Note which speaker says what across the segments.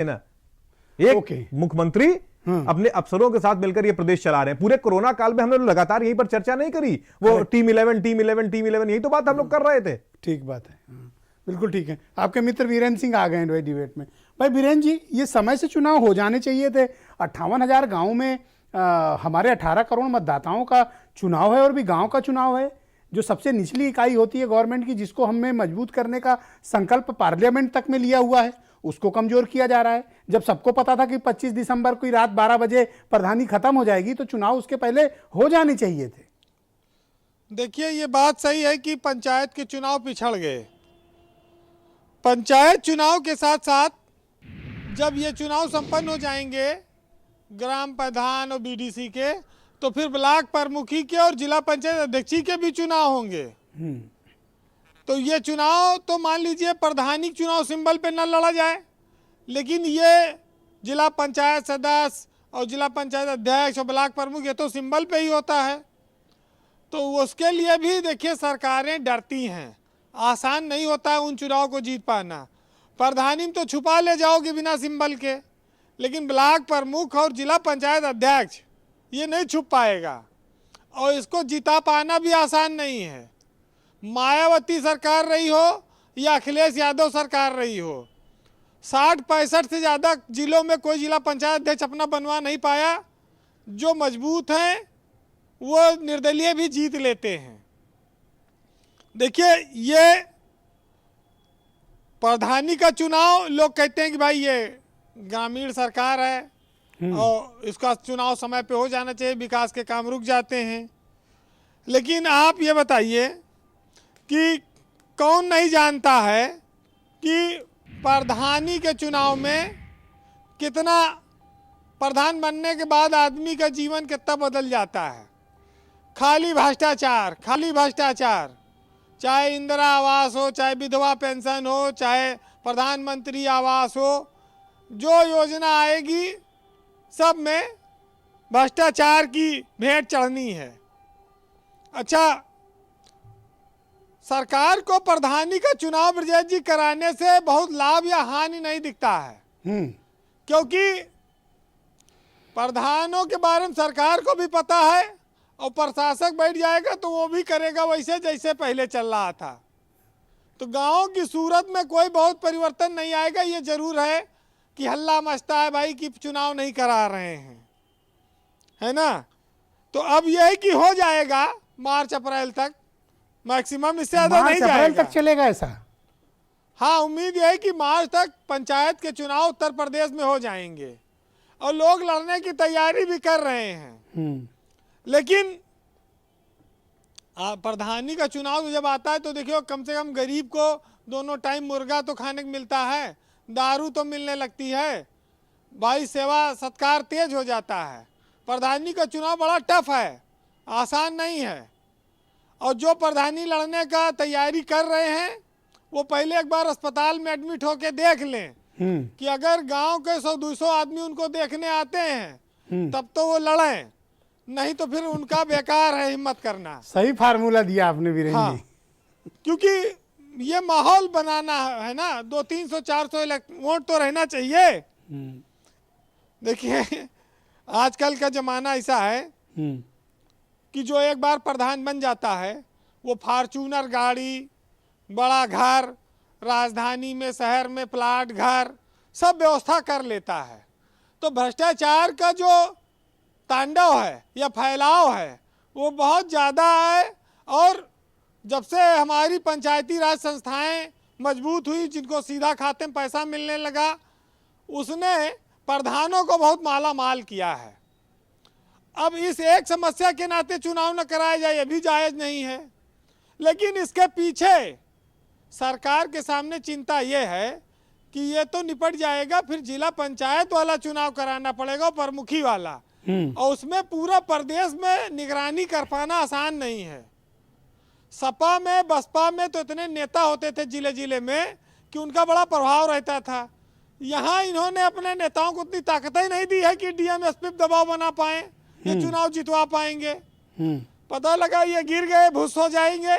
Speaker 1: है ना। एक मुख्यमंत्री अपने अफसरों के साथ मिलकर ये प्रदेश चला रहे हैं। पूरे कोरोना काल में हमने लगातार यहीं पर चर्चा नहीं करी, वो टीम 11 यही तो बात हम लोग कर रहे थे।
Speaker 2: ठीक बात है, बिल्कुल ठीक है। आपके मित्र वीरेंद्र सिंह आ गए हैं भाई डिबेट में। भाई वीरेंद्र जी, ये समय से चुनाव हो जाने चाहिए थे। 58,000 गाँव में हमारे 18 करोड़ मतदाताओं का चुनाव है, और भी गाँव का चुनाव है, जो सबसे निचली इकाई होती है गवर्नमेंट की, जिसको हमें मजबूत करने का संकल्प पार्लियामेंट तक में लिया हुआ है, उसको कमजोर किया जा रहा है। जब सबको पता था कि 25 दिसंबर को रात 12 बजे प्रधानी खत्म हो जाएगी, तो चुनाव उसके पहले हो जाने चाहिए थे।
Speaker 3: देखिए, ये बात सही है कि पंचायत के चुनाव पिछड़ गए। पंचायत चुनाव के साथ साथ जब ये चुनाव संपन्न हो जाएंगे ग्राम प्रधान और बीडीसी के, तो फिर ब्लॉक प्रमुखी के और जिला पंचायत अध्यक्षी के भी चुनाव होंगे। तो ये चुनाव तो मान लीजिए प्रधानी चुनाव सिंबल पे न लड़ा जाए, लेकिन ये जिला पंचायत सदस्य और जिला पंचायत अध्यक्ष और ब्लॉक प्रमुख ये तो सिंबल पे ही होता है। तो उसके लिए भी देखिए सरकारें डरती हैं, आसान नहीं होता है उन चुनाव को जीत पाना। प्रधानी में तो छुपा ले जाओगे बिना सिंबल के, लेकिन ब्लॉक प्रमुख और जिला पंचायत अध्यक्ष ये नहीं छुप पाएगा, और इसको जिता पाना भी आसान नहीं है। मायावती सरकार रही हो या अखिलेश यादव सरकार रही हो, 60-65 से ज़्यादा जिलों में कोई जिला पंचायत अध्यक्ष अपना बनवा नहीं पाया। जो मजबूत हैं वो निर्दलीय भी जीत लेते हैं। देखिए, ये प्रधानी का चुनाव लोग कहते हैं कि भाई ये ग्रामीण सरकार है और इसका चुनाव समय पे हो जाना चाहिए, विकास के काम रुक जाते हैं। लेकिन आप ये बताइए कि कौन नहीं जानता है कि प्रधानी के चुनाव में कितना, प्रधान बनने के बाद आदमी का जीवन कितना बदल जाता है। खाली भ्रष्टाचार, खाली भ्रष्टाचार, चाहे इंदिरा आवास हो, चाहे विधवा पेंशन हो, चाहे प्रधानमंत्री आवास हो, जो योजना आएगी सब में भ्रष्टाचार की भेंट चढ़नी है। अच्छा, सरकार को प्रधानी का चुनाव ब्रजेश जी कराने से बहुत लाभ या हानि नहीं दिखता है, क्योंकि प्रधानों के बारे में सरकार को भी पता है, और प्रशासक बैठ जाएगा तो वो भी करेगा वैसे जैसे पहले चल रहा था। तो गांव की सूरत में कोई बहुत परिवर्तन नहीं आएगा। ये जरूर है कि हल्ला मचता है भाई कि चुनाव नहीं करा रहे हैं, है ना। तो अब यह है कि हो जाएगा मार्च अप्रैल तक, मैक्सिमम इससे ज्यादा नहीं जाएगा।
Speaker 2: अप्रैल तक चलेगा ऐसा?
Speaker 3: हाँ, उम्मीद यह है कि मार्च तक पंचायत के चुनाव उत्तर प्रदेश में हो जाएंगे, और लोग लड़ने की तैयारी भी कर रहे हैं। लेकिन प्रधानी का चुनाव जब आता है तो देखियो, कम से कम गरीब को दोनों टाइम मुर्गा तो खाने को मिलता है, दारू तो मिलने लगती है, भाई सेवा सत्कार तेज हो जाता है। प्रधानी का चुनाव बड़ा टफ है, आसान नहीं है। और जो प्रधानी लड़ने का तैयारी कर रहे हैं वो पहले एक बार अस्पताल में एडमिट होके देख लें कि अगर गांव के 100-200 आदमी उनको देखने आते हैं तब तो वो लड़ें, नहीं तो फिर उनका बेकार है हिम्मत करना।
Speaker 2: सही फार्मूला दिया आपने वीरेंद्र जी।
Speaker 3: क्योंकि ये माहौल बनाना है ना, 200-300-400 वोट तो रहना चाहिए। देखिए, आजकल का जमाना ऐसा है कि जो एक बार प्रधान बन जाता है वो फॉर्च्यूनर गाड़ी, बड़ा घर, राजधानी में शहर में प्लाट घर सब व्यवस्था कर लेता है। तो भ्रष्टाचार का जो तांडव है या फैलाव है वो बहुत ज़्यादा है। और जब से हमारी पंचायती राज संस्थाएं मजबूत हुई, जिनको सीधा खाते में पैसा मिलने लगा, उसने प्रधानों को बहुत माला माल किया है। अब इस एक समस्या के नाते चुनाव न कराया जाए ये भी जायज़ नहीं है, लेकिन इसके पीछे सरकार के सामने चिंता ये है कि ये तो निपट जाएगा, फिर जिला पंचायत वाला चुनाव कराना पड़ेगा, प्रमुखी वाला, और उसमें पूरा प्रदेश में निगरानी कर पाना आसान नहीं है। सपा में बसपा में तो इतने नेता होते थे जिले जिले में कि उनका बड़ा प्रभाव रहता था। यहाँ इन्होंने अपने नेताओं को उतनी ताकत ही नहीं दी है कि डीएम-एसपी पे दबाव बना पाए, ये चुनाव जितवा पाएंगे। पता लगा ये गिर गए, भुस हो जाएंगे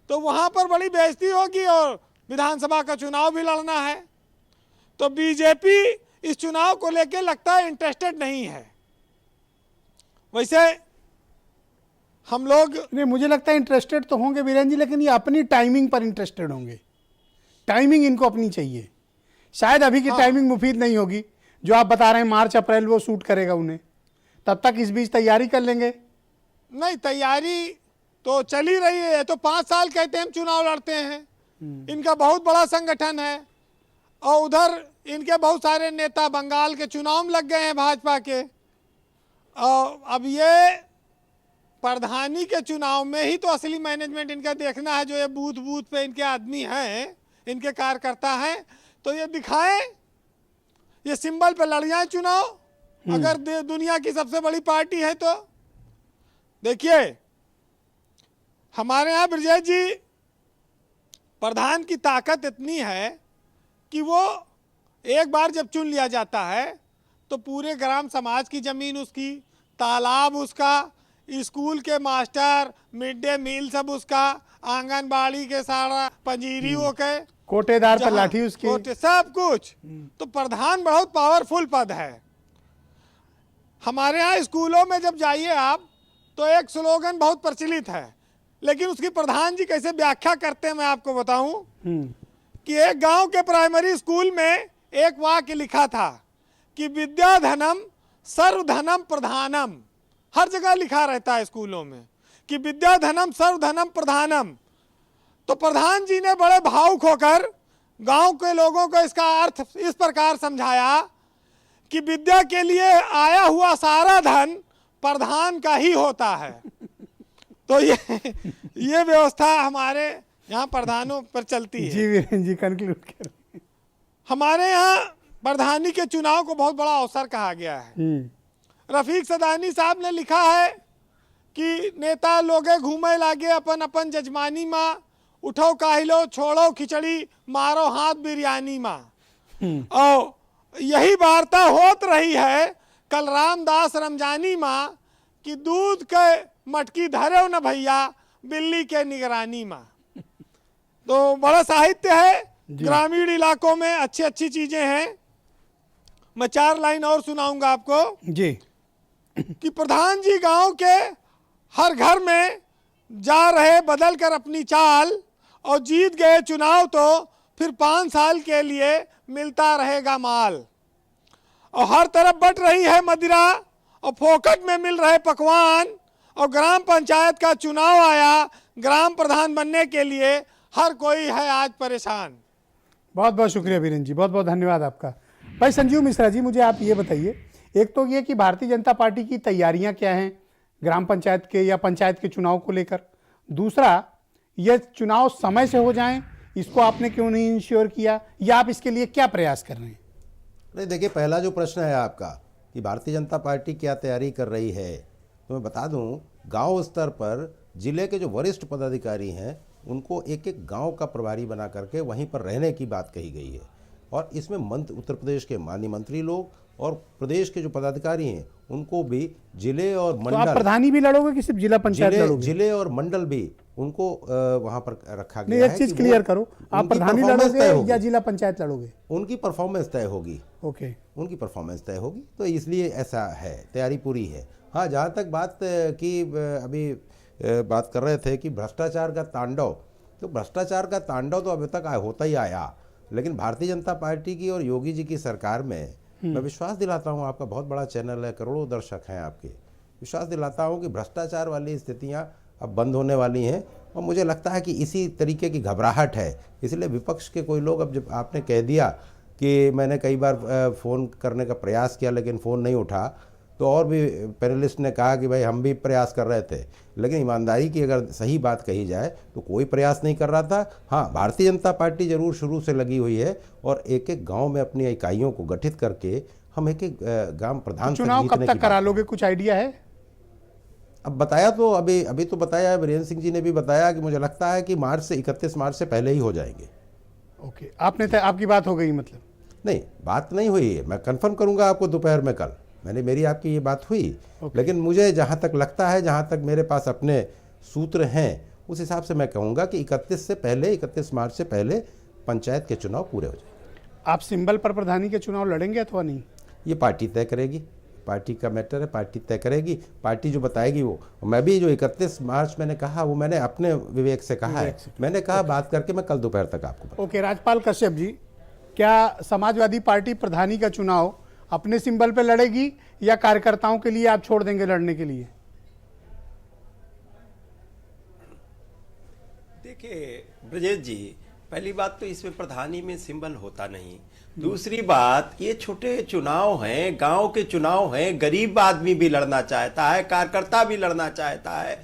Speaker 3: तो वहाँ पर बड़ी बेइज्जती होगी और विधानसभा का चुनाव भी लड़ना है। तो बीजेपी इस चुनाव को लेकर लगता है इंटरेस्टेड नहीं है। वैसे हम लोग
Speaker 2: नहीं, मुझे लगता है इंटरेस्टेड तो होंगे वीरेंद्र जी, लेकिन ये अपनी टाइमिंग पर इंटरेस्टेड होंगे। टाइमिंग इनको अपनी चाहिए। शायद अभी की टाइमिंग मुफीद नहीं होगी, जो आप बता रहे हैं मार्च अप्रैल वो सूट करेगा उन्हें, तब तक इस बीच तैयारी कर लेंगे।
Speaker 3: नहीं, तैयारी तो चल ही रही है। तो 5 साल कहते हैं हम चुनाव लड़ते हैं, इनका बहुत बड़ा संगठन है, और उधर इनके बहुत सारे नेता बंगाल के चुनाव में लग गए हैं भाजपा के। और अब ये प्रधानी के चुनाव में ही तो असली मैनेजमेंट इनका देखना है, जो ये बूथ बूथ पे इनके आदमी हैं, इनके कार्यकर्ता हैं, तो ये दिखाएं, ये सिंबल पे लड़ जाए चुनाव। अगर दुनिया की सबसे बड़ी पार्टी है तो देखिए, हमारे यहाँ ब्रजेश जी प्रधान की ताकत इतनी है कि वो एक बार जब चुन लिया जाता है तो पूरे ग्राम समाज की जमीन उसकी, तालाब उसका, स्कूल के मास्टर, मिड डे मील सब उसका, आंगनबाड़ी के सारा पंजीरी हो के,
Speaker 2: कोटेदार पर लाठी उसकी,
Speaker 3: सब कुछ। तो प्रधान बहुत पावरफुल पद है। हमारे यहाँ स्कूलों में जब जाइए आप तो एक स्लोगन बहुत प्रचलित है, लेकिन उसकी प्रधान जी कैसे व्याख्या करते हैं मैं आपको बताऊं कि एक गांव के प्राइमरी स्कूल में एक वाक्य लिखा था कि विद्याधनम सर्वधनम प्रधानम। हर जगह लिखा रहता है स्कूलों में कि विद्याधनम सर्वधनम प्रधानम। तो प्रधान जी ने बड़े भावुक होकर गांव के लोगों को इसका अर्थ इस प्रकार समझाया कि विद्या के लिए आया हुआ सारा धन प्रधान का ही होता है। तो ये व्यवस्था हमारे यहाँ प्रधानों पर चलती है।
Speaker 2: जी वीरेंद्र जी कंक्लूड करें।
Speaker 3: हमारे यहाँ प्रधानी के चुनाव को बहुत बड़ा अवसर कहा गया है। रफीक सदानी साहब ने लिखा है कि नेता लोगे घूमे लागे अपन अपन जजमानी माँ, उठो काहिलो छोड़ो खिचड़ी मारो हाथ बिरयानी माँ। और यही वार्ता होत रही है कल रामदास रमजानी माँ कि दूध के मटकी धरे न भैया बिल्ली के निगरानी माँ। तो बड़ा साहित्य है, ग्रामीण इलाकों में अच्छी अच्छी चीजें हैं। मैं 4 लाइन और सुनाऊंगा आपको
Speaker 2: जी
Speaker 3: कि प्रधान जी गांव के हर घर में जा रहे बदल कर अपनी चाल, और जीत गए चुनाव तो फिर 5 साल के लिए मिलता रहेगा माल। और हर तरफ बट रही है मदिरा और फोकट में मिल रहे पकवान, और ग्राम पंचायत का चुनाव आया, ग्राम प्रधान बनने के लिए हर कोई है आज परेशान।
Speaker 2: बहुत बहुत शुक्रिया वीरेंद्र जी, बहुत बहुत धन्यवाद आपका। भाई संजीव मिश्रा जी, मुझे आप ये बताइए, एक तो ये कि भारतीय जनता पार्टी की तैयारियां क्या हैं ग्राम पंचायत के या पंचायत के चुनाव को लेकर, दूसरा ये चुनाव समय से हो जाएं, इसको आपने क्यों नहीं इंश्योर किया, या आप इसके लिए क्या प्रयास कर रहे हैं?
Speaker 4: नहीं, देखिए, पहला जो प्रश्न है आपका कि भारतीय जनता पार्टी क्या तैयारी कर रही है, तो मैं बता दूं, गांव स्तर पर जिले के जो वरिष्ठ पदाधिकारी हैं उनको एक एक गांव का प्रभारी बना करके वहीं पर रहने की बात कही गई है। और इसमें उत्तर प्रदेश के माननीय मंत्री लोग और प्रदेश के जो पदाधिकारी हैं उनको भी जिले और
Speaker 2: तो
Speaker 4: मंडल,
Speaker 2: आप प्रधानी भी लड़ोगे कि सिर्फ जिला पंचायत लड़ोगे?
Speaker 4: जिले और मंडल भी उनको वहां पर रखा
Speaker 2: नहीं,
Speaker 4: गया है।
Speaker 2: एक चीज क्लियर करो, आप प्रधानी लड़ोगे या जिला पंचायत लड़ोगे?
Speaker 4: उनकी परफॉर्मेंस तय होगी।
Speaker 2: ओके,
Speaker 4: उनकी परफॉर्मेंस तय होगी, तो इसलिए ऐसा है, तैयारी पूरी है। हाँ, जहाँ तक बात की अभी बात कर रहे थे कि भ्रष्टाचार का तांडव, तो भ्रष्टाचार का तांडव तो अभी तक होता ही आया, लेकिन भारतीय जनता पार्टी की और योगी जी की सरकार में मैं विश्वास दिलाता हूँ, आपका बहुत बड़ा चैनल है, करोड़ों दर्शक हैं आपके, विश्वास दिलाता हूँ कि भ्रष्टाचार वाली स्थितियाँ अब बंद होने वाली हैं। और मुझे लगता है कि इसी तरीके की घबराहट है, इसलिए विपक्ष के कोई लोग, अब जब आपने कह दिया कि मैंने कई बार फ़ोन करने का प्रयास किया लेकिन फ़ोन नहीं उठा, तो और भी पैनलिस्ट ने कहा कि भाई हम भी प्रयास कर रहे थे, लेकिन ईमानदारी की अगर सही बात कही जाए तो कोई प्रयास नहीं कर रहा था। हाँ, भारतीय जनता पार्टी जरूर शुरू से लगी हुई है और एक एक गांव में अपनी इकाइयों को गठित करके हम एक एक ग्राम प्रधान
Speaker 2: चुनाव कब तक करा लोगे, कुछ आइडिया है?
Speaker 4: अब बताया तो अभी तो बताया है, वीरेंद्र सिंह जी ने भी बताया कि मुझे लगता है कि 31 मार्च से पहले ही हो जाएंगे।
Speaker 2: ओके, आपकी बात हो गई? मतलब
Speaker 4: नहीं, बात नहीं हुई है, मैं कंफर्म करूंगा आपको दोपहर में कल। मेरी आपकी ये बात हुई, लेकिन मुझे जहाँ तक लगता है, जहाँ तक मेरे पास अपने सूत्र हैं, उस हिसाब से मैं कहूँगा कि 31 मार्च से पहले पंचायत के चुनाव पूरे हो जाए।
Speaker 2: आप सिंबल पर प्रधानी के चुनाव लड़ेंगे अथवा नहीं?
Speaker 4: ये पार्टी तय करेगी, पार्टी का मैटर है, पार्टी तय करेगी, पार्टी जो बताएगी वो। मैं भी जो 31 मार्च मैंने कहा वो मैंने अपने विवेक से कहा है, मैंने कहा बात करके मैं कल दोपहर तक आपको बताऊं।
Speaker 2: ओके, राजपाल कश्यप जी, क्या समाजवादी पार्टी प्रधानी का चुनाव अपने सिंबल पे लड़ेगी या कार्यकर्ताओं के लिए आप छोड़ देंगे लड़ने के लिए?
Speaker 5: देखिए ब्रजेश जी, पहली बात तो इसमें प्रधानी में सिंबल होता नहीं। दूसरी बात, ये छोटे चुनाव हैं, गांव के चुनाव हैं, गरीब आदमी भी लड़ना चाहता है, कार्यकर्ता भी लड़ना चाहता है,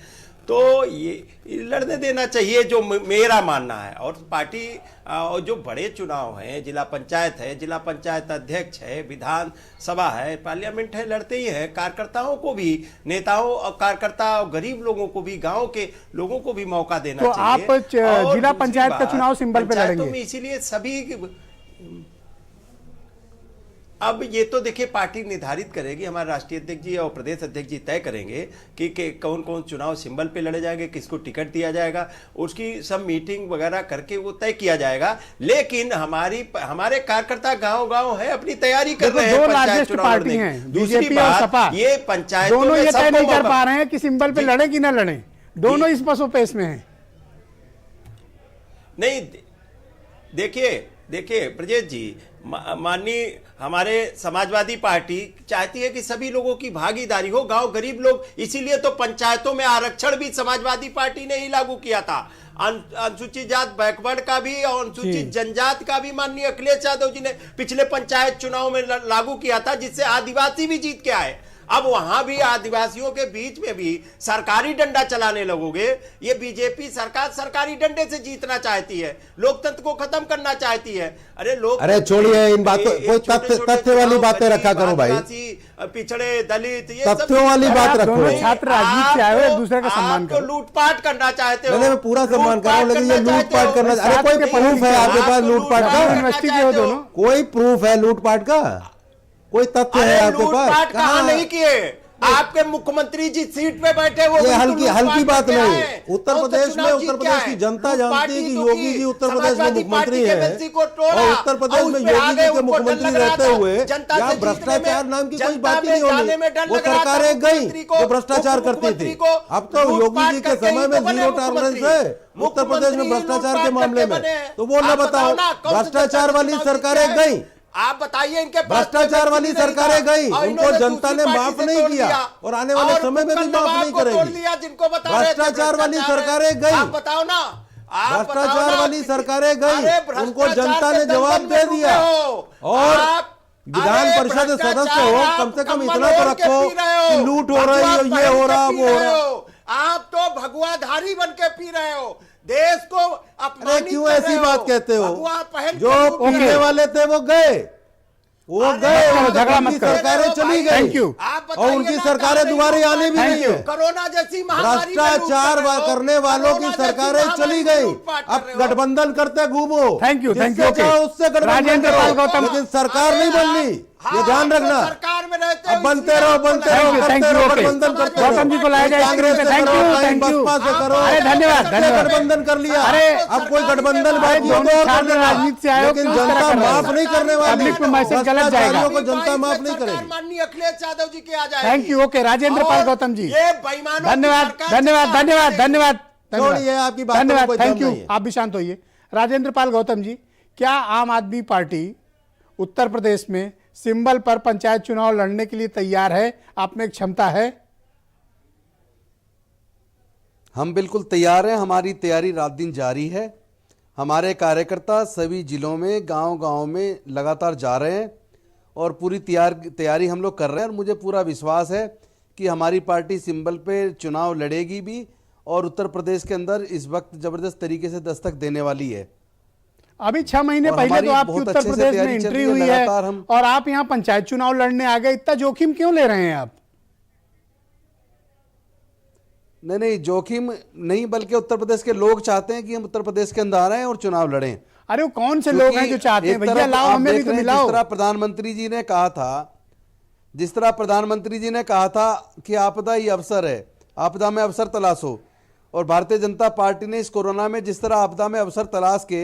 Speaker 5: तो ये लड़ने देना चाहिए, जो मेरा मानना है। और पार्टी और जो बड़े चुनाव हैं, जिला पंचायत है, जिला पंचायत अध्यक्ष है, विधान सभा है, पार्लियामेंट है, लड़ते ही हैं। कार्यकर्ताओं को भी, नेताओं और कार्यकर्ता और गरीब लोगों को भी, गांव के लोगों को भी मौका देना
Speaker 2: तो
Speaker 5: चाहिए।
Speaker 2: आप जिला पंचायत का चुनाव सिंबल पे लड़ेंगे?
Speaker 5: में इसीलिए सभी, अब ये तो देखिए पार्टी निर्धारित करेगी, हमारे राष्ट्रीय अध्यक्ष जी और प्रदेश अध्यक्ष जी तय करेंगे कि कौन कौन चुनाव सिंबल पे लड़े जाएंगे, किसको टिकट दिया जाएगा, उसकी सब मीटिंग वगैरह करके वो तय किया जाएगा। लेकिन हमारे कार्यकर्ता गांव-गांव है, अपनी तैयारी कर रहे हैं।
Speaker 2: दो लार्जेस्ट पार्टी हैं, बीजेपी और सपा,
Speaker 5: ये पंचायत
Speaker 2: दोनों ये तय नहीं कर पा रहे हैं कि सिंबल पे लड़े कि न लड़े, दोनों इस पसोपेश में हैं।
Speaker 5: नहीं, देखिए ब्रजेश जी, माननीय हमारे समाजवादी पार्टी चाहती है कि सभी लोगों की भागीदारी हो, गांव गरीब लोग, इसीलिए तो पंचायतों में आरक्षण भी समाजवादी पार्टी ने ही लागू किया था। अनुसूचित जात बैकवर्ड का भी और अनुसूचित जनजात का भी माननीय अखिलेश यादव जी ने पिछले पंचायत चुनाव में लागू किया था, जिससे आदिवासी भी जीत के आए। अब वहां भी आदिवासियों के बीच में भी सरकारी डंडा चलाने लगोगे। ये बीजेपी सरकार सरकारी डंडे से जीतना चाहती है, लोकतंत्र को खत्म करना चाहती है।
Speaker 4: अरे छोड़िए इन बातों, कोई तथ्य वाली बातें रखा करो भाई,
Speaker 5: पिछड़े दलित, ये
Speaker 4: तथ्यों वाली बात रखो।
Speaker 2: छात्र राजनीति से आए हुए, एक दूसरे का सम्मान करो।
Speaker 5: लूटपाट करना चाहते हो?
Speaker 4: मैं पूरा सम्मान कर रहा हूँ, लेकिन ये लूटपाट करना, अरे कोई प्रूफ है आपके पास लूटपाट का?
Speaker 2: यूनिवर्सिटी के हो दोनों,
Speaker 4: कोई प्रूफ है लूटपाट का? कोई तथ्य है आपके पास?
Speaker 5: लूटपाट कहाँ नहीं किए? आपके मुख्यमंत्री जी सीट पे बैठे वो
Speaker 4: ये हल्की बात नहीं। उत्तर प्रदेश में, उत्तर प्रदेश की जनता जानती है कि योगी जी उत्तर प्रदेश में मुख्यमंत्री है, और उत्तर प्रदेश में योगी जी के मुख्यमंत्री रहते हुए यहाँ भ्रष्टाचार नाम की कोई बात ही नहीं होनी। वो सरकारें गई जो भ्रष्टाचार करती थी। अब तो योगी जी के समय में जीरो टॉलरेंस है उत्तर प्रदेश में भ्रष्टाचार के मामले में। तो वो न बताओ, भ्रष्टाचार वाली सरकारें गई,
Speaker 5: आप बताइए इनके
Speaker 4: भ्रष्टाचार वाली सरकारें गई, उनको जनता ने माफ नहीं किया और आने वाले समय में भी माफ नहीं करेगी। भ्रष्टाचार वाली सरकारें गई,
Speaker 5: आप बताओ ना,
Speaker 4: भ्रष्टाचार वाली सरकारें गई, उनको जनता ने जवाब दे दिया। और विधान परिषद सदस्य हो, कम से कम इतना तो रखो कि लूट हो रही है, ये हो रहा, वो हो रहा।
Speaker 5: आप तो भगवाधारी बन के पी रहे हो, देश को अपमानित
Speaker 4: क्यों ऐसी बात कहते हो? जो पीने
Speaker 2: ओके।
Speaker 4: वाले थे वो गए, वो गए,
Speaker 2: झगड़ा मत
Speaker 4: उनकी
Speaker 2: करो।
Speaker 4: सरकारें चली गई।
Speaker 2: Thank you.
Speaker 4: और उनकी सरकारें दोबारा आने भी नहीं है।
Speaker 5: कोरोना जैसी महामारी में
Speaker 4: भ्रष्टाचार करने वालों की सरकारें चली गई, अब गठबंधन करते घूमो।
Speaker 2: Thank you, thank you.
Speaker 4: जिससे चाहो उससे गठबंधन
Speaker 2: राजेंद्र पाल
Speaker 4: करो,
Speaker 2: गौतम,
Speaker 4: लेकिन सरकार नहीं बननी, ये ध्यान रखना।
Speaker 5: सरकार में रहते
Speaker 4: अब बनते रहो, बनते रहो,
Speaker 2: थैंक यू,
Speaker 4: करते रहो,
Speaker 2: ओके।
Speaker 4: गठबंधन करते रहो।
Speaker 2: गौतम जी को लाया जाए
Speaker 4: कांग्रेस से
Speaker 2: थैंक
Speaker 4: करो,
Speaker 2: यू,
Speaker 4: कहीं
Speaker 2: थैंक यू।
Speaker 4: बसपा से करो।
Speaker 2: अरे धन्यवाद, धन्यवाद।
Speaker 4: गठबंधन कर लिया,
Speaker 2: अरे
Speaker 4: अब कोई गठबंधन बात
Speaker 2: दोनों छात्र राजनीति से आए हो,
Speaker 4: लेकिन
Speaker 2: किस तरह
Speaker 4: जनता
Speaker 2: कर रहे हो?
Speaker 4: माफ नहीं करने वाली।
Speaker 2: पब्लिक में मैसेज गलत जाएगा।
Speaker 4: भ्रष्टाचारियों को जनता माफ नहीं करेगी।
Speaker 5: माननीय अखिलेश यादव जी के आ जाएगी।
Speaker 2: Thank you, okay. Rajendra Pal Gautam ji,
Speaker 5: ये बेईमानों की
Speaker 2: धन्यवाद,
Speaker 5: सरकार
Speaker 2: धन्यवाद,
Speaker 5: जिंदाबाद
Speaker 2: धन्यवाद,
Speaker 5: करेगी।
Speaker 2: धन्यवाद,
Speaker 4: छोड़िए, आपकी बातों में
Speaker 2: धन्यवाद,
Speaker 4: कोई
Speaker 2: थैंक
Speaker 4: दम
Speaker 2: यू।
Speaker 4: नहीं है।
Speaker 2: आप भी शांत होइए। राजेंद्र पाल गौतम जी, क्या आम आदमी पार्टी उत्तर प्रदेश में सिंबल पर पंचायत चुनाव लड़ने के लिए तैयार है? आप में एक क्षमता है?
Speaker 6: हम बिल्कुल तैयार हैं, हमारी तैयारी रात दिन जारी है। हमारे कार्यकर्ता सभी जिलों में, गांव-गांव में लगातार जा रहे हैं और पूरी तैयारी हम लोग कर रहे हैं। और मुझे पूरा विश्वास है कि हमारी पार्टी सिंबल पे चुनाव लड़ेगी भी और उत्तर प्रदेश के अंदर इस वक्त जबरदस्त तरीके से दस्तक देने वाली है।
Speaker 2: अभी 6 महीने
Speaker 6: और
Speaker 2: पहले
Speaker 6: हमारी
Speaker 2: तो आपकी
Speaker 6: बहुत
Speaker 2: उत्तर
Speaker 6: अच्छे से
Speaker 2: प्रदेश में
Speaker 6: तैयारी चल
Speaker 2: एंट्री
Speaker 6: रही है,
Speaker 2: हुई है
Speaker 6: लगातार हम-
Speaker 2: और आप यहाँ पंचायत चुनाव लड़ने आ गए। इतना जोखिम क्यों ले रहे हैं आप?
Speaker 6: नहीं, जोखिम नहीं, बल्कि उत्तर प्रदेश के लोग चाहते हैं कि हम उत्तर प्रदेश के अंदर आए और चुनाव लड़ें।
Speaker 2: अरे वो कौन से लोग हैं जो चाहते हैं?
Speaker 6: एक
Speaker 2: भैया
Speaker 6: तरफ
Speaker 2: लाओ,
Speaker 6: आप
Speaker 2: हमें भी
Speaker 6: देख
Speaker 2: तो
Speaker 6: रहे हैं,
Speaker 2: मिलाओ।
Speaker 6: जिस तरह प्रधानमंत्री जी ने कहा था, जिस तरह प्रधानमंत्री जी ने कहा था कि आपदा ही अवसर है, आपदा में अवसर तलाशो, और भारतीय जनता पार्टी ने इस कोरोना में जिस तरह आपदा में अवसर तलाश के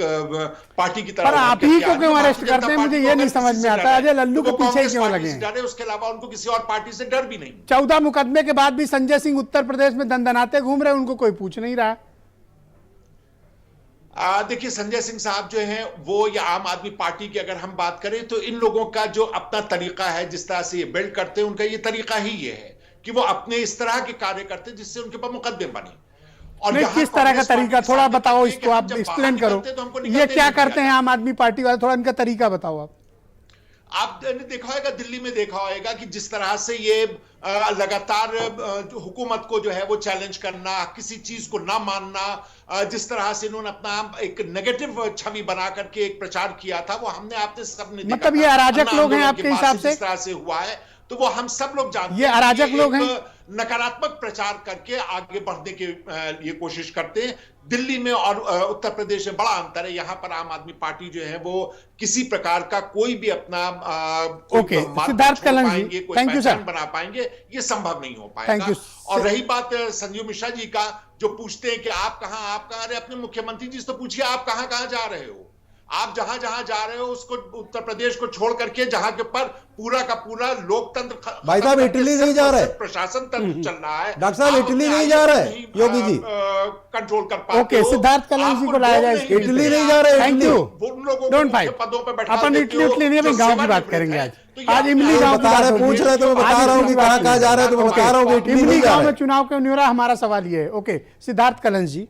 Speaker 7: पार्टी की तरह
Speaker 2: पर आप
Speaker 7: उभर
Speaker 2: ही
Speaker 7: के
Speaker 2: को
Speaker 7: आ रही
Speaker 2: क्यों
Speaker 7: है।
Speaker 2: अरेस्ट
Speaker 7: भारतीय
Speaker 2: करते हैं?
Speaker 7: जनता
Speaker 2: मुझे
Speaker 7: पार्टी
Speaker 2: ये
Speaker 7: को
Speaker 2: नहीं
Speaker 7: अगर
Speaker 2: समझ
Speaker 7: किसी
Speaker 2: में
Speaker 7: से
Speaker 2: आता।
Speaker 7: डर है,
Speaker 2: अजय लल्लू
Speaker 7: तो
Speaker 2: के पीछे
Speaker 7: कांग्रेस
Speaker 2: क्यों
Speaker 7: पार्टी
Speaker 2: लगे
Speaker 7: से
Speaker 2: हैं?
Speaker 7: डर है, उसके अलावा उनको किसी और पार्टी से डर भी नहीं।
Speaker 2: 14 मुकदमे के बाद भी संजय सिंह उत्तर प्रदेश में दंदनाते घूम रहे हैं, उनको कोई पूछ नहीं रहा।
Speaker 7: देखिए संजय सिंह साहब जो हैं वो, या आम आदमी पार्टी की अगर हम बात करें, तो इन लोगों का जो अपना तरीका है, जिस तरह से ये बिल्ड करते हैं, उनका ये तरीका ही ये है कि वो अपने इस तरह के कार्य करते हैं जिससे उनके ऊपर मुकदमे बने। और
Speaker 2: नहीं, किस तरह का तरीका, थोड़ा बताओ इसको, आप एक्सप्लेन करो। ये क्या करते हैं आम आदमी पार्टी वाले, थोड़ा इनका तरीका बताओ आप।
Speaker 7: आपने देखा होगा, दिल्ली में देखा होगा कि जिस तरह से ये लगातार जो हुकूमत को जो है वो चैलेंज करना, किसी चीज को ना मानना, जिस तरह से इन्होंने अपना एक नेगेटिव छवि बना करके एक प्रचार किया था, वो हमने आपने सबने देखा।
Speaker 2: मतलब ये अराजक लोग हैं आपके हिसाब से?
Speaker 7: जिस तरह से हुआ है, तो वो हम सब लोग जानते हैं।
Speaker 2: ये अराजक लोग हैं,
Speaker 7: नकारात्मक प्रचार करके आगे बढ़ने की ये कोशिश करते हैं। दिल्ली में और उत्तर प्रदेश में बड़ा अंतर है। यहाँ पर आम आदमी पार्टी जो है वो किसी प्रकार का कोई भी अपना
Speaker 2: okay, Siddharth Kalang ji, thank you sir,
Speaker 7: बना पाएंगे, ये संभव नहीं हो पाएगा। और रही बात संजीव मिश्रा जी का, जो पूछते हैं कि आप कहां, अरे अपने मुख्यमंत्री जी से तो पूछिए आप कहां जा रहे हो। आप जहां जहां जा रहे हो उसको, उत्तर प्रदेश को छोड़ करके, जहां के पर पूरा का पूरा लोकतंत्र,
Speaker 4: भाई साहब इटली नहीं जा रहे,
Speaker 7: प्रशासन तंत्र चल रहा है।
Speaker 4: डॉक्टर साहब इटली नहीं जा रहे योगी जी,
Speaker 7: कंट्रोल कर पाते।
Speaker 2: ओके, सिद्धार्थ कलंग जी को लाया जाए।
Speaker 4: इटली नहीं जा रहे,
Speaker 2: थैंक यू, डोंट फाइट।
Speaker 7: पदों पे बैठा
Speaker 2: अपन इटली नहीं, अपन गांव की बात करेंगे आज। आज इमली गांव की
Speaker 4: बता
Speaker 2: बात
Speaker 4: रहे,
Speaker 2: होगी।
Speaker 4: पूछ रहे तो मैं बता रहा हूँ कि कहाँ जा रहे हो, तो मैं बता रहा हूँ कि इटली
Speaker 2: इमली
Speaker 4: नहीं जा
Speaker 2: गांव में
Speaker 4: रहे।
Speaker 2: चुनाव क्यों नहीं हो रहा, हमारा सवाल ये है। ओके, सिद्धार्थ कलंग जी,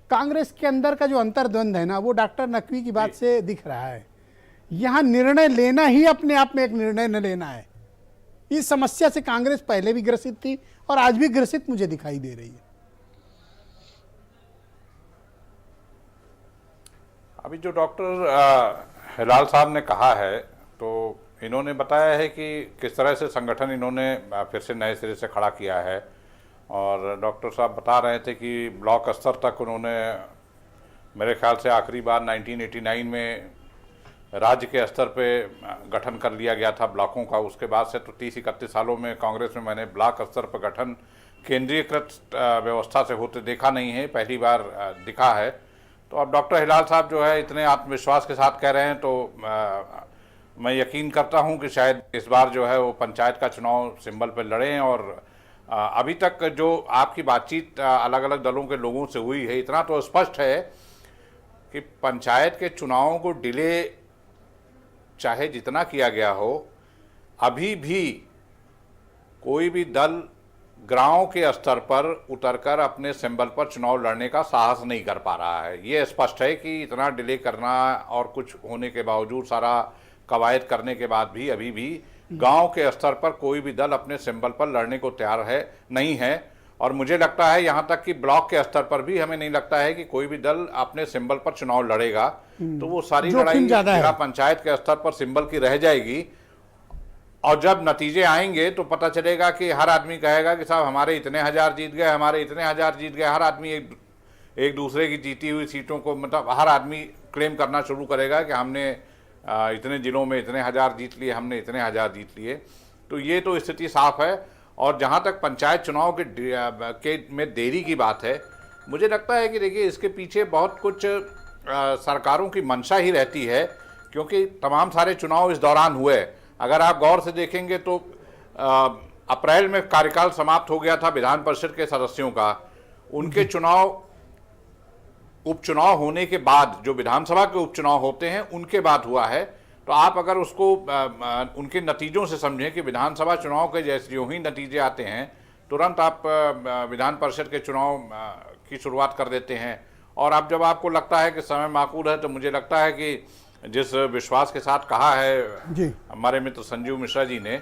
Speaker 2: कांग्रेस के अंदर का जो अंतर्द्वंद है ना, वो डॉक्टर नकवी की बात से दिख रहा है। यहां निर्णय लेना ही अपने आप में एक निर्णय न लेना है। इस समस्या से कांग्रेस पहले भी ग्रसित थी और आज भी ग्रसित मुझे दिखाई दे रही है।
Speaker 8: अभी जो डॉक्टर हिलाल साहब ने कहा है, तो इन्होंने बताया है कि किस तरह से संगठन इन्होंने फिर से नए सिरे से खड़ा किया है। और डॉक्टर साहब बता रहे थे कि ब्लॉक स्तर तक उन्होंने, मेरे ख्याल से आखिरी बार 1989 में राज्य के स्तर पे गठन कर लिया गया था ब्लॉकों का। उसके बाद से तो 30-31 सालों में कांग्रेस में मैंने ब्लॉक स्तर पर गठन केंद्रीयकृत व्यवस्था से होते देखा नहीं है, पहली बार दिखा है। तो अब डॉक्टर हिलाल साहब जो है इतने आत्मविश्वास के साथ कह रहे हैं, तो मैं यकीन करता हूं कि शायद इस बार जो है वो पंचायत का चुनाव सिंबल पर लड़ें। और अभी तक जो आपकी बातचीत अलग अलग दलों के लोगों से हुई है, इतना तो स्पष्ट है कि पंचायत के चुनावों को डिले चाहे जितना किया गया हो, अभी भी कोई भी दल गांव के स्तर पर उतरकर अपने सिंबल पर चुनाव लड़ने का साहस नहीं कर पा रहा है। ये स्पष्ट है कि इतना डिले करना और कुछ होने के बावजूद, सारा कवायद करने के बाद भी अभी भी गांव के स्तर पर कोई भी दल अपने सिंबल पर लड़ने को तैयार नहीं है। और मुझे लगता है यहाँ तक कि ब्लॉक के स्तर पर भी हमें नहीं लगता है कि कोई भी दल अपने सिंबल पर चुनाव लड़ेगा। तो वो सारी लड़ाई जिला पंचायत के स्तर पर सिंबल की रह जाएगी। और जब नतीजे आएंगे तो पता चलेगा कि हर आदमी कहेगा कि साहब हमारे इतने हजार जीत गए, हमारे इतने हजार जीत गए। हर आदमी एक दूसरे की जीती हुई सीटों को, मतलब हर आदमी क्लेम करना शुरू करेगा कि हमने इतने जिलों में इतने हजार जीत लिए, हमने इतने हजार जीत लिए। तो ये तो स्थिति साफ है। और जहाँ तक पंचायत चुनाव में देरी की बात है, मुझे लगता है कि देखिए इसके पीछे बहुत कुछ सरकारों की मंशा ही रहती है, क्योंकि तमाम सारे चुनाव इस दौरान हुए। अगर आप गौर से देखेंगे तो अप्रैल में कार्यकाल समाप्त हो गया था विधान परिषद के सदस्यों का। उनके उपचुनाव होने के बाद, जो विधानसभा के उपचुनाव होते हैं उनके बाद हुआ है। तो आप अगर उसको उनके नतीजों से समझें कि विधानसभा चुनाव के जैसे जो ही नतीजे आते हैं तुरंत आप विधान परिषद के चुनाव की शुरुआत कर देते हैं। और अब जब आपको लगता है कि समय माकूल है, तो मुझे लगता है कि जिस विश्वास के साथ कहा है हमारे मित्र संजीव मिश्रा जी ने,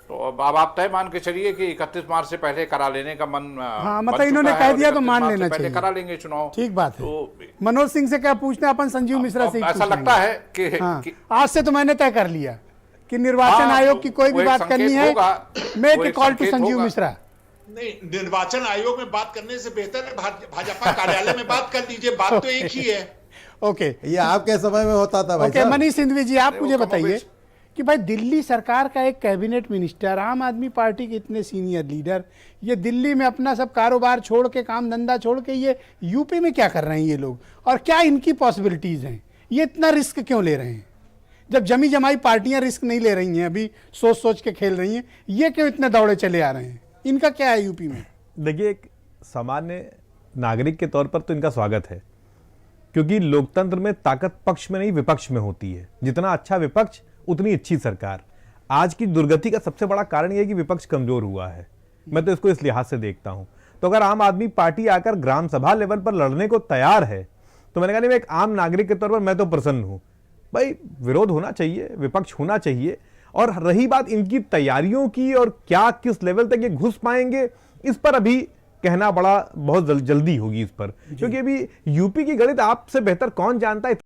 Speaker 8: तो अब आप तय मान के चलिए कि 31 मार्च से पहले करा लेने का मन,
Speaker 2: हाँ, मतलब इन्होंने कह दिया तो मान लेना चाहिए,
Speaker 8: करा लेंगे चुनाव।
Speaker 2: ठीक बात है।
Speaker 8: तो
Speaker 2: मनोज सिंह से क्या पूछना, अपन संजीव मिश्रा से
Speaker 8: ऐसा लगता है कि,
Speaker 2: हाँ, आज से तो मैंने तय कर लिया कि निर्वाचन आयोग की कोई भी बात करनी है, make a call to Sanjeev Mishra.
Speaker 7: नहीं, निर्वाचन आयोग में बात करने से बेहतर है भाजपा कार्यालय में बात कर लीजिए, बात तो एक ही है।
Speaker 2: ओके,
Speaker 4: ये आपके समय में होता था भाई
Speaker 2: साहब। मनीष सिंधवी जी, आप मुझे बताइए कि भाई दिल्ली सरकार का एक कैबिनेट मिनिस्टर, आम आदमी पार्टी के इतने सीनियर लीडर, ये दिल्ली में अपना सब कारोबार छोड़ के, काम धंधा छोड़ के ये यूपी में क्या कर रहे हैं ये लोग, और क्या इनकी पॉसिबिलिटीज हैं? ये इतना रिस्क क्यों ले रहे हैं? जब जमी जमाई पार्टियां रिस्क नहीं ले रही हैं, अभी सोच सोच के खेल रही हैं, ये क्यों इतने दौड़े चले आ रहे हैं? इनका क्या है यूपी में?
Speaker 1: देखिए, एक सामान्य नागरिक के तौर पर तो इनका स्वागत है क्योंकि लोकतंत्र में ताकत पक्ष में नहीं विपक्ष में होती है। जितना अच्छा विपक्ष उतनी अच्छी सरकार। आज की दुर्गति का सबसे बड़ा कारण यह है कि विपक्ष कमजोर हुआ है। मैं तो इसको इस लिहाज से देखता हूं। तो अगर आम आदमी पार्टी आकर ग्राम सभा लेवल पर लड़ने को तैयार है तो मैंने कहा नहीं, मैं एक आम नागरिक के तौर पर मैं तो प्रसन्न हूं। भाई विरोध होना चाहिए, विपक्ष होना चाहिए। और रही बात इनकी तैयारियों की और क्या किस लेवल तक ये घुस पाएंगे, इस पर अभी कहना बहुत जल्दी होगी इस पर, क्योंकि अभी यूपी की गणित आपसे बेहतर कौन जानता है।